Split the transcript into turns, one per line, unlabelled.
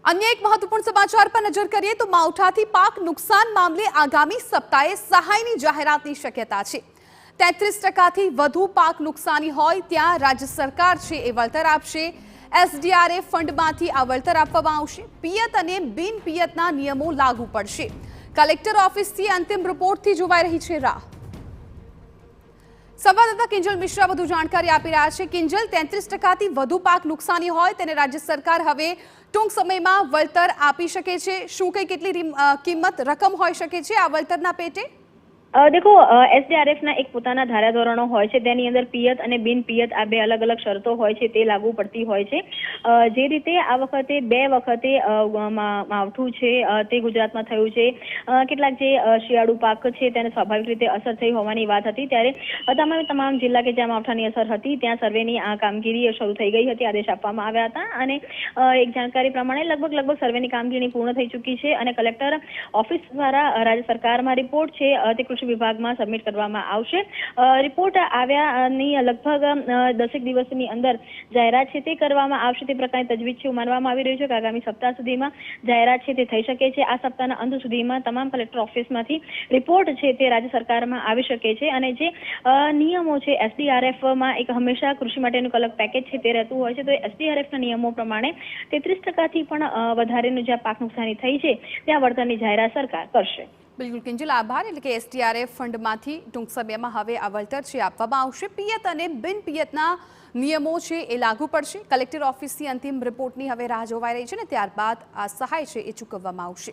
अन्य एक महत्वपूर्ण समाचार पर नजर करिए तो मावठाથી પાક નુકસાન મામલે આગામી સપ્તાહે સહાયની જાહેરાતની શક્યતા છે। 33% થી વધુ પાક નુકસાની હોય ત્યાં રાજ્ય સરકાર છે એ વળતર આપશે। એસડીઆરએફ ફંડમાંથી આ વળતર આપવામાં આવશે। પિયત અને બિન પિયતના નિયમો લાગુ પડશે। કલેક્ટર ઓફિસથી અંતિમ રિપોર્ટથી જોવાઈ રહી છે રાહ। સંવાદદાતા કિંજલ મિશ્રા વધુ જાણકારી આપી રહ્યા છે। કિંજલ, 33% થી વધુ પાક નુકસાની હોય તેને રાજ્ય સરકાર હવે ટૂંક સમયમાં વળતર આપી શકે છે। શું કેટલી કિંમત રકમ હોઈ શકે છે આ વળતરના પેટે?
देखो एसडीआरएफ ना एक પોતાના ધારાધોરણો હોય છે તેની અંદર પિયત અને બિન પિયત આ બે અલગ અલગ શરતો હોય છે તે લાગુ પડતી હોય છે। જે રીતે આ વખતે બે વખતે માવઠું છે તે ગુજરાતમાં થયું છે। કેટલાક જે શિયાળુ પાક છે તેને સ્વાભાવિક રીતે અસર થઈ હોવાની વાત હતી ત્યારે તમામ જિલ્લા કે જ્યાં માવઠાની અસર હતી ત્યાં સર્વેની આ કામગીરી શરૂ થઈ ગઈ હતી। આદેશ આપવામાં આવ્યા હતા અને એક જાણકારી પ્રમાણે લગભગ સર્વેની કામગીરી પૂર્ણ થઈ ચૂકી છે અને કલેક્ટર ઓફિસ દ્વારા રાજ્ય સરકારમાં રિપોર્ટ છે તે કૃષિ વિભાગમાં સબમિટ કરવામાં આવશે। રિપોર્ટ આવ્યાની લગભગ 10 દિવસની અંદર જાહેરાત છે તે કરવામાં આવશે તે પ્રકારની તજવીજ છે માનવામાં આવી રહ્યું છે કે આગામી સપ્તાહ સુધીમાં જાહેરાત છે તે થઈ શકે છે। આ સપ્તાહના અંત સુધીમાં તમામ કલેક્ટર ઓફિસમાંથી રિપોર્ટ છે તે રાજ્ય સરકારમાં આવી શકે છે અને જે નિયમો છે એસડીઆરએફમાં એક હંમેશા કૃષિ માટેનું અલગ પેકેજ છે તે રહેતું હોય છે તો એસડીઆરએફના નિયમો પ્રમાણે 33% થી પણ વધારેનું જ્યાં પાક નુકસાની થઈ છે ત્યાં વળતરની જાહેરાત સરકાર કરશે।
બિલકુલ કિંજલ, આભાર। એટલે કે એસડીઆરએફ ફંડમાંથી ટૂંક સમયમાં હવે આ વળતર છે આપવામાં આવશે। પિયત અને બિન પિયતના નિયમો છે એ લાગુ પડશે। કલેક્ટર ઓફિસથી અંતિમ રિપોર્ટની હવે રાહ જોવાઈ રહી છે ને ત્યારબાદ આ સહાય છે એ ચૂકવવામાં આવશે।